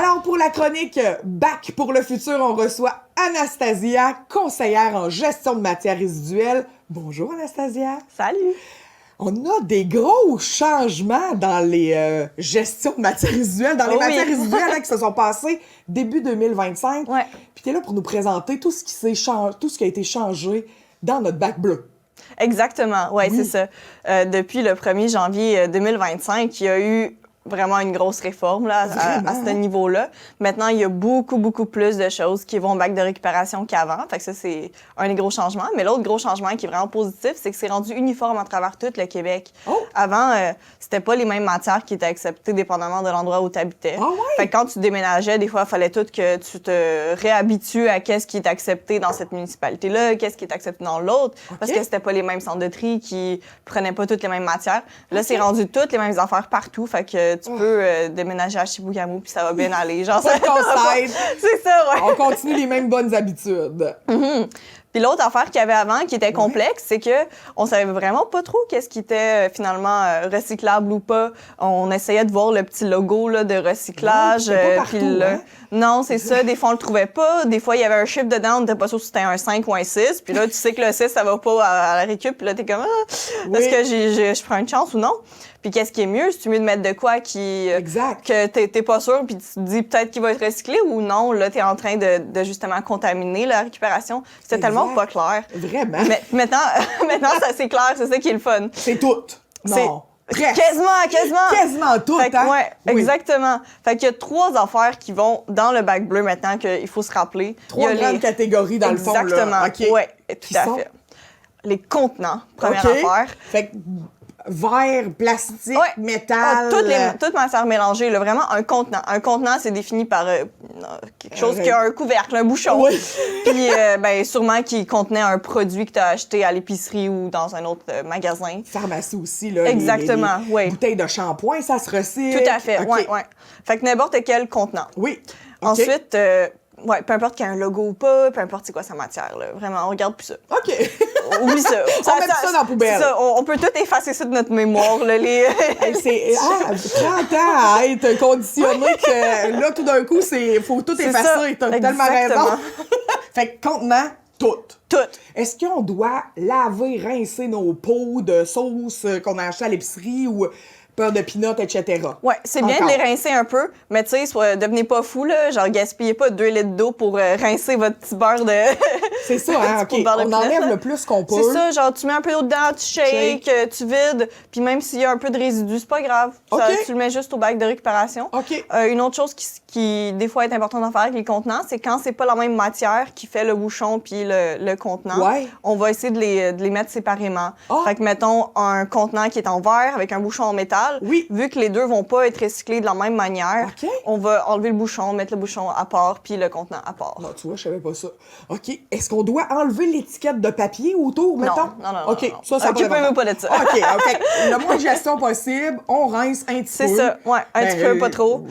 Alors, pour la chronique Bac pour le futur, on reçoit Anastasia, conseillère en gestion de matières résiduelles. Bonjour, Anastasia. Salut! On a des gros changements dans les gestions de matières résiduelles, dans les matières résiduelles qui se sont passées début 2025. Ouais. Puis tu es là pour nous présenter tout ce qui a été changé dans notre bac bleu. Exactement, oui, c'est ça. Depuis le 1er janvier 2025, il y a eu vraiment une grosse réforme là, à ce niveau-là. Maintenant, il y a beaucoup plus de choses qui vont au bac de récupération qu'avant. Fait que ça, c'est un des gros changements. Mais l'autre gros changement qui est vraiment positif, c'est que c'est rendu uniforme à travers tout le Québec. Oh. Avant, c'était pas les mêmes matières qui étaient acceptées dépendamment de l'endroit où tu habitais. Ah ouais? Fait que quand tu déménageais, des fois, il fallait tout que tu te réhabitues à qu'est-ce qui est accepté dans cette municipalité-là, qu'est-ce qui est accepté dans l'autre, parce que c'était pas les mêmes centres de tri qui prenaient pas toutes les mêmes matières. Là, c'est rendu toutes les mêmes affaires partout. Fait que tu peux déménager à Chibougamau puis ça va bien aller. Genre, Pas de casse-tête. C'est ça, ouais. On continue les mêmes bonnes habitudes. Puis l'autre affaire qu'il y avait avant, qui était complexe, c'est que on savait vraiment pas trop qu'est-ce qui était finalement recyclable ou pas. On essayait de voir le petit logo là, de recyclage. Ouais, pas partout, puis hein? Non, c'est ça. Des fois, on le trouvait pas. Des fois, il y avait un chiffre dedans, on n'était pas sûr si c'était un 5 ou un 6. Puis là, tu sais que le 6, ça va pas à la récup. Puis là, t'es comme, est-ce que je prends une chance ou non? Puis qu'est-ce qui est mieux? C'est mieux de mettre de quoi qui... Exact. Que t'es pas sûr, puis tu te dis peut-être qu'il va être recyclé ou non. Là, t'es en train de justement contaminer la récupération. C'était tellement pas clair. Vraiment. Mais maintenant, ça, c'est clair. C'est ça qui est le fun. C'est tout. Non. Presque. Quasiment. Quasiment tout, Fait que, hein? ouais, Oui. exactement. Fait qu'il y a 3 affaires qui vont dans le bac bleu maintenant qu'il faut se rappeler. 3 grandes catégories dans le fond, là. Exactement. OK. Ouais, Qui tout à sont? fait. Les contenants, première OK. affaire. Fait que verre, plastique, Ouais. métal... Toutes matières mélangées, là, vraiment un contenant. Un contenant, c'est défini par quelque chose qui a un couvercle, un bouchon. Oui. Puis, sûrement qui contenait un produit que tu as acheté à l'épicerie ou dans un autre magasin. Pharmacie aussi, là. Exactement, les oui. bouteilles de shampoing, ça se recycle. Tout à fait, OK. ouais. Fait que n'importe quel contenant. Oui. OK. Ensuite, peu importe qu'il y ait un logo ou pas, peu importe c'est quoi sa matière, là. Vraiment, on regarde plus ça. OK. Oublie ça. On met ça dans la poubelle. C'est ça, on peut tout effacer ça de notre mémoire, là, les... Hey, c'est 30 ans à être conditionné que là, tout d'un coup, faut tout C'est effacer. ça, T'as tellement raison. exactement. Fait que contenant, tout. Tout. Est-ce qu'on doit laver, rincer nos pots de sauce qu'on a acheté à l'épicerie ou beurre de pinot, etc.? Ouais, c'est bien Encore. de les rincer un peu, mais tu sais, devenez pas fou, là. Genre, gaspillez pas 2 litres d'eau pour rincer votre petit beurre de... C'est ça, hein? Petit OK. beurre de On pinot, enlève là. le plus qu'on peut. C'est ça, genre, tu mets un peu d'eau dedans, tu shakes, tu vides, puis même s'il y a un peu de résidu, c'est pas grave. Ça, OK. tu le mets juste au bac de récupération. OK. Une autre chose qui, des fois, est importante à faire avec les contenants, c'est quand c'est pas la même matière qui fait le bouchon puis le contenant, Ouais. on va essayer de les mettre séparément. Ah. Fait que, mettons, un contenant qui est en verre avec un bouchon en métal, Oui. vu que les deux vont pas être recyclés de la même manière, OK. on va enlever le bouchon, mettre le bouchon à part puis le contenant à part. Non, tu vois, je savais pas ça. OK. Est-ce qu'on doit enlever l'étiquette de papier autour, mettons? Non. OK. Non. Ça Occupez-vous pas de ça. OK. Fait que le moins de gestion possible, on rince un petit peu. C'est ça, ouais, un Ben, petit peu, pas trop.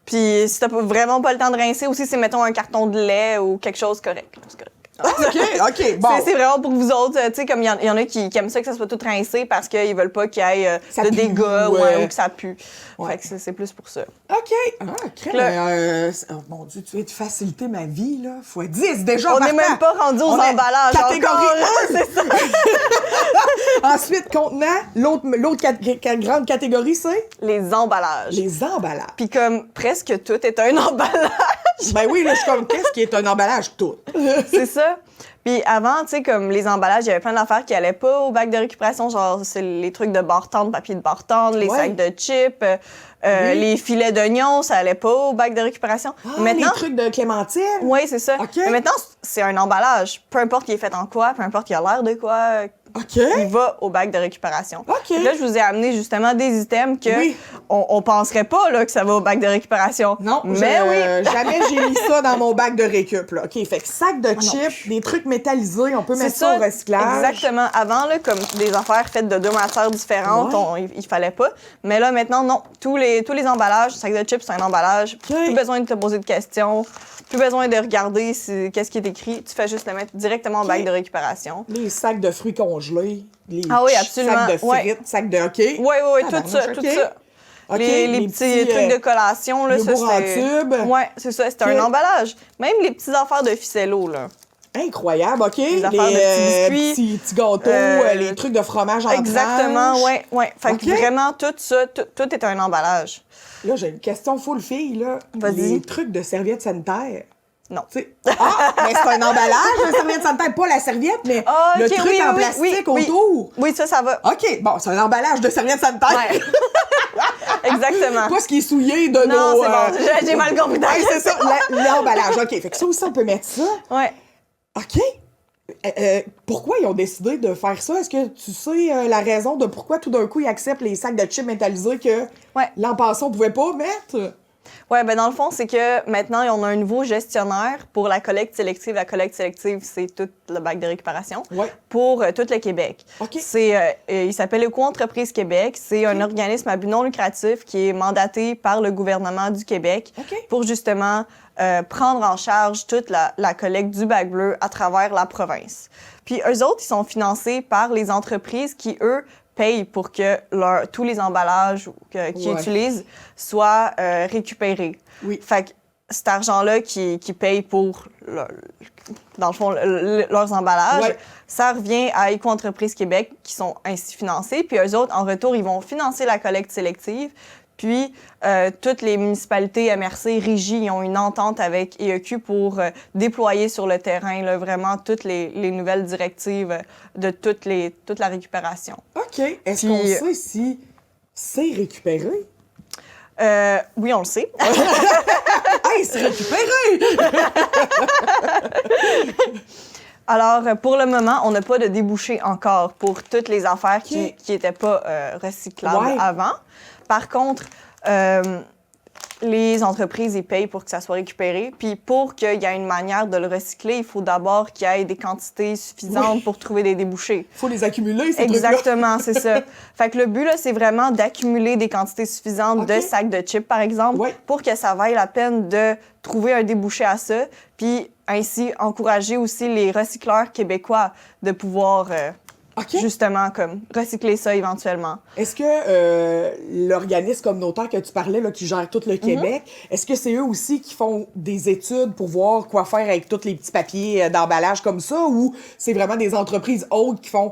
Puis si t'as vraiment pas le temps de rincer aussi, c'est mettons un carton de lait ou quelque chose correct. là, c'est correct. OK. Bon. C'est vraiment pour vous autres, tu sais, comme il y en a qui aiment ça que ça soit tout rincé parce qu'ils veulent pas qu'il y ait Ça de pue, dégâts ouais. ou que ça pue. Ouais. Fait que c'est plus pour ça. OK. Crème. Oh, mon Dieu, tu viens de faciliter ma vie, là. Fois 10 déjà. On n'est même pas rendu aux On est emballages catégorie encore, là, 1. c'est ça. Ensuite, contenant. L'autre grande catégorie, c'est Les emballages. les emballages. Puis comme presque tout est un emballage. Ben oui, là, je suis comme, qu'est-ce qui est un emballage tout? C'est ça. Puis avant, tu sais, comme les emballages, il y avait plein d'affaires qui allaient pas au bac de récupération, genre c'est les trucs de bar-tendre, papier de bar-tendre, les Ouais. sacs de chips, Oui. les filets d'oignons, ça allait pas au bac de récupération. Les trucs de clémentine? Oui, c'est ça. OK. Mais maintenant, c'est un emballage. Peu importe il est fait en quoi, peu importe il a l'air de quoi, OK. il va au bac de récupération. OK. Puis là, je vous ai amené justement des items que Oui. on penserait pas là, que ça va au bac de récupération. Non, mais oui. jamais j'ai mis ça dans mon bac de récup, là. OK, fait que sac de non chips, des trucs métallisés, on peut C'est mettre ça au recyclage. Exactement. Avant, là, comme des affaires faites de 2 matières différentes, Ouais. il fallait pas. Mais là, maintenant, non. Tous les emballages, sac de chips, c'est un emballage. Plus besoin de te poser de questions. Plus besoin de regarder qu'est-ce qui est écrit. Tu fais juste le mettre directement au bac de récupération. Les sacs de fruits congelés, les Ah oui, absolument. sacs de frites, Ouais. sacs de... OK. Oui, Ah, tout ça, tout ça. OK, Les petits trucs de collation, là, ça, yogourts en c'était... tube. Ouais, c'est ça, c'était OK. un emballage. Même les petites affaires de ficello, là. Incroyable, OK. Les affaires de petits biscuits. petits gâteaux, les trucs de fromage en Exactement, tranches. ouais. Fait OK. que vraiment, tout ça, tout est un emballage. Là, j'ai une question full fille, là. Vas-y. Les trucs de serviettes sanitaires. Non. Tu sais, mais c'est un emballage, une serviette sanitaire, pas la serviette, mais Ah, le OK, truc oui, en oui, plastique oui, autour. Oui, ça va. OK, bon, c'est un emballage de serviette sanitaire. Ouais. Exactement. Pas ce qui est souillé de Non, nos... c'est bon, j'ai mal compris ta Ouais, c'est ça, question. l'emballage. OK, fait que ça aussi, on peut mettre ça. Ouais. OK. Pourquoi ils ont décidé de faire ça? Est-ce que tu sais la raison de pourquoi tout d'un coup ils acceptent les sacs de chips métallisés que Ouais. l'an passé on pouvait pas mettre? Ouais, ben dans le fond, c'est que maintenant, on a un nouveau gestionnaire pour la collecte sélective. La collecte sélective, c'est tout le bac de récupération Ouais. pour tout le Québec. OK. Il s'appelle Éco-entreprise Québec. C'est un organisme à but non lucratif qui est mandaté par le gouvernement du Québec OK. pour justement prendre en charge toute la collecte du bac bleu à travers la province. Puis eux autres, ils sont financés par les entreprises qui, eux, payent pour que tous les emballages qu'ils utilisent soient récupérés. Oui. Fait que cet argent-là qui paye pour, dans le fond, leurs emballages, Ouais. ça revient à Éco-entreprise Québec qui sont ainsi financés. Puis eux autres, en retour, ils vont financer la collecte sélective. Puis, toutes les municipalités MRC, Régie, ils ont une entente avec EEQ pour déployer sur le terrain là, vraiment toutes les nouvelles directives de toute la récupération. OK. Est-ce Puis- qu'on sait si c'est récupéré? Oui, on le sait. Hey, c'est récupéré! Alors, pour le moment, on n'a pas de débouché encore pour toutes les affaires qui n'étaient pas recyclables Ouais. avant. Par contre, les entreprises, ils payent pour que ça soit récupéré. Puis pour qu'il y ait une manière de le recycler, il faut d'abord qu'il y ait des quantités suffisantes Oui. pour trouver des débouchés. Faut les accumuler, ces trucs-là. Exactement, c'est ça. Fait que le but, là, c'est vraiment d'accumuler des quantités suffisantes OK. de sacs de chips, par exemple, Ouais. pour que ça vaille la peine de trouver un débouché à ça, puis ainsi encourager aussi les recycleurs québécois de pouvoir OK. justement comme recycler ça éventuellement. Est-ce que l'organisme communautaire que tu parlais, là, qui gère tout le Québec, est-ce que c'est eux aussi qui font des études pour voir quoi faire avec tous les petits papiers d'emballage comme ça, ou c'est vraiment des entreprises autres qui font...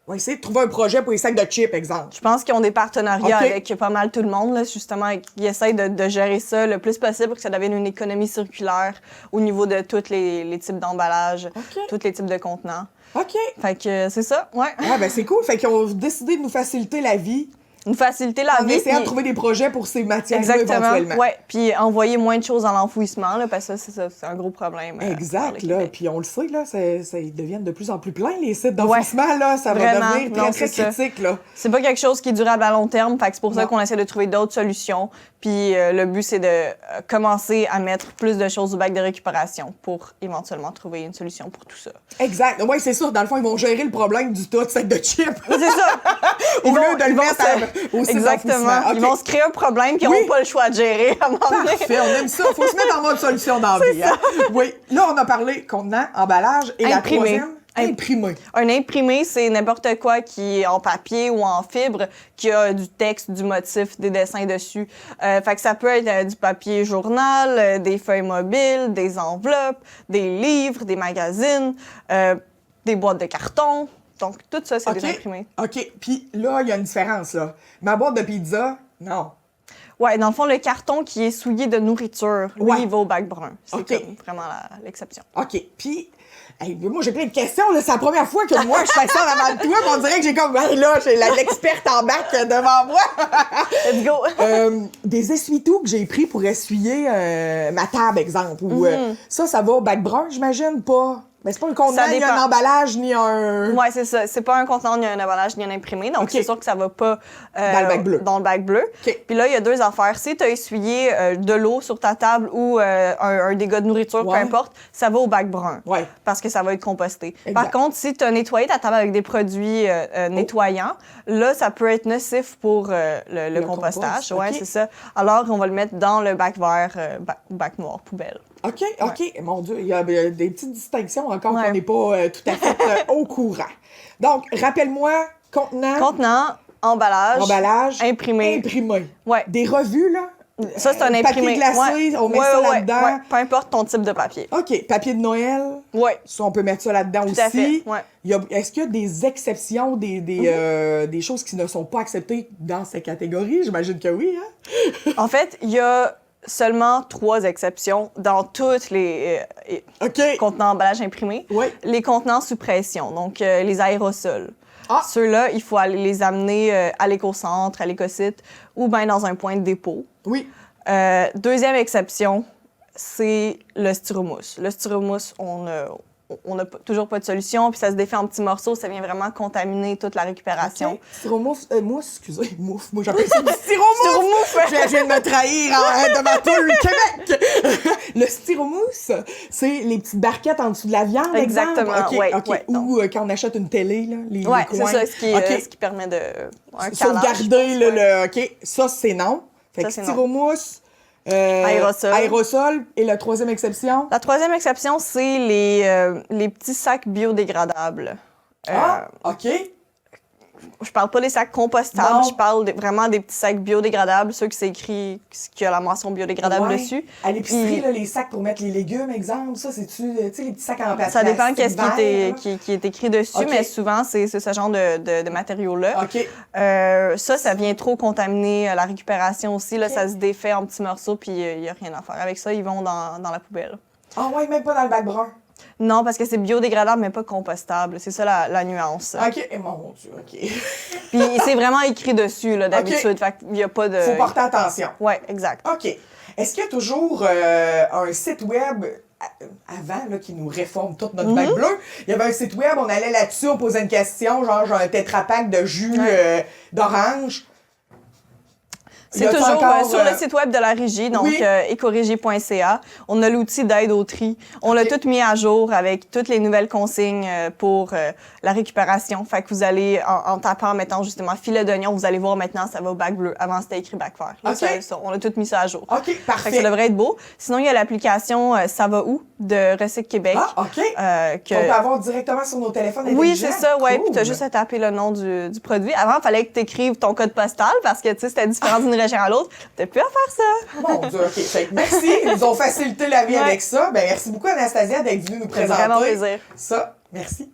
On va essayer de trouver un projet pour les sacs de chips, exemple. Je pense qu'ils ont des partenariats OK. avec pas mal tout le monde, là, justement, qui essayent de gérer ça le plus possible pour que ça devienne une économie circulaire au niveau de tous les types d'emballages, OK. tous les types de contenants. OK. Fait que c'est ça, ouais. Ah, ben c'est cool. Fait qu'ils ont décidé de nous faciliter la vie Nous faciliter la en vie. essayant de puis- trouver des projets pour ces matières-là Exactement, éventuellement. ouais. Puis envoyer moins de choses à l'enfouissement, là, parce que c'est un gros problème. Exact, pour le là. Québec. Puis on le sait, là, ils deviennent de plus en plus pleins, les sites d'enfouissement, là. Ça va Vraiment. devenir Non, très, c'est très ça. critique, là. C'est pas quelque chose qui est durable à long terme, fait que c'est pour ça Non. qu'on essaie de trouver d'autres solutions. Puis le but, c'est de commencer à mettre plus de choses au bac de récupération pour éventuellement trouver une solution pour tout ça. Exact. Oui, c'est ça. Dans le fond, ils vont gérer le problème du tas de sacs de chips. C'est ça! Au lieu de le mettre au site Exactement. d'enfouissement. Ils OK. vont se créer un problème qu'ils Oui. n'auront pas le choix de gérer à un moment donné. Parfait, on aime ça. Faut se mettre en mode solution dans la vie. Hein? Oui. Là, on a parlé contenant, emballage et la Imprimé. troisième, imprimé. Un imprimé, c'est n'importe quoi qui est en papier ou en fibre, qui a du texte, du motif, des dessins dessus. Fait que ça peut être du papier journal, des feuilles mobiles, des enveloppes, des livres, des magazines, des boîtes de carton. Donc, tout ça, c'est des imprimés. OK. Puis là, il y a une différence, là. Ma boîte de pizza, non. Ouais, dans le fond, le carton qui est souillé de nourriture, lui, Ouais. il va au bac brun. C'est OK. comme vraiment l'exception. OK. Puis, hey, moi, j'ai plein de questions, là. C'est la première fois que moi, je fais ça en avant de toi, puis on dirait que j'ai comme, hey, là, j'ai l'experte en bac devant moi. Let's go! Des essuie-tout que j'ai pris pour essuyer ma table, exemple. Ou, ça va au bac brun, j'imagine, pas. Mais c'est pas un contenant, Ça ni un dépend. emballage, ni un... Ouais, c'est ça. C'est pas un contenant, ni un emballage, ni un imprimé. Donc, OK. c'est sûr que ça va pas Dans le bac bleu. Dans le bac bleu. OK. Puis là, il y a deux affaires. Si tu as essuyé de l'eau sur ta table ou un dégât de nourriture, Ouais. peu importe, ça va au bac brun. Ouais. Parce que ça va être composté. Exact. Par contre, si tu as nettoyé ta table avec des produits nettoyants, là, ça peut être nocif pour le compostage. compost, Ouais, OK. c'est ça. Alors, on va le mettre dans le bac vert ou bac noir, poubelle. OK, OK. Mon Dieu, il y a des petites distinctions encore Ouais. qu'on n'est pas tout à fait au courant. Donc, rappelle-moi, contenant... Contenant, emballage, imprimé. Ouais. Des revues, là? Ça, c'est un imprimé. Papier glacé, on met ça là-dedans. Ouais. Peu importe ton type de papier. OK. Papier de Noël. Oui. Ça, on peut mettre ça là-dedans aussi. Tout à fait, ouais. Est-ce qu'il y a des exceptions, des choses qui ne sont pas acceptées dans ces catégories? J'imagine que oui, hein? En fait, il y a seulement 3 exceptions dans tous les contenants emballage imprimé. Oui. Les contenants sous pression, donc les aérosols. Ah. Ceux-là, il faut aller les amener à l'éco-centre, à l'éco-site ou bien dans un point de dépôt. Oui. Deuxième exception, c'est le styromousse. Le styromousse, on n'a toujours pas de solution, puis ça se défait en petits morceaux, ça vient vraiment contaminer toute la récupération. Okay. Styromousse, excusez, mouffe. Moi, j'appelle ça du styromousse! Je viens de me trahir devant tout le Québec! Le styromousse, c'est les petites barquettes en dessous de la viande, exactement, exemple? OK. Ouais, ou quand on achète une télé, là, les coins. C'est ça, ce qui permet de... sauvegarder le... OK, ça, c'est non. Fait que styromousse... aérosol. Et la troisième exception? La troisième exception, c'est les petits sacs biodégradables. OK. Je parle pas des sacs compostables, je parle vraiment des petits sacs biodégradables, ceux qui c'est écrit qu'il y a la mention biodégradable dessus. À l'épicerie, là, les sacs pour mettre les légumes, exemple, ça, c'est-tu les petits sacs en plastique? Ça dépend qu'est-ce qui est écrit dessus, mais souvent, c'est ce genre de matériaux-là. OK. Ça vient trop contaminer la récupération aussi. Là, ça se défait en petits morceaux, puis il n'y a rien à faire avec ça. Ils vont dans la poubelle. Ah ouais, même pas dans le bac brun? Non, parce que c'est biodégradable, mais pas compostable. C'est ça la nuance. OK. Mon Dieu, OK. Puis c'est vraiment écrit dessus, là, d'habitude. Fait qu'il y a pas de... Faut porter attention. Oui, exact. OK. Est-ce qu'il y a toujours un site web, avant, là, qui nous réforme toute notre bac bleu? Il y avait un site web, on allait là-dessus, on posait une question, genre un tétrapack de jus d'orange. C'est toujours sur le site web de la Régie, donc écorégie.ca. On a l'outil d'aide au tri. On l'a tout mis à jour avec toutes les nouvelles consignes pour la récupération. Fait que vous allez, en tapant, mettant justement filet d'oignon, vous allez voir maintenant, ça va au bac bleu. Avant, c'était écrit bac vert. Là, on a tout mis ça à jour. OK, parfait. Fait que ça devrait être beau. Sinon, il y a l'application Ça va où de Recycle Québec. Ah, OK. On peut avoir directement sur nos téléphones intelligents. Oui, c'est ça, ouais. Puis tu as juste à taper le nom du produit. Avant, il fallait que tu écrives ton code postal parce que, tu sais, c'était différent d'une région à l'autre. T'as plus à faire ça. Mon Dieu, OK. Fait que merci. Ils nous ont facilité la vie avec ça. Ben, merci beaucoup, Anastasia, d'être venue nous présenter. C'est vraiment plaisir. Ça. Merci.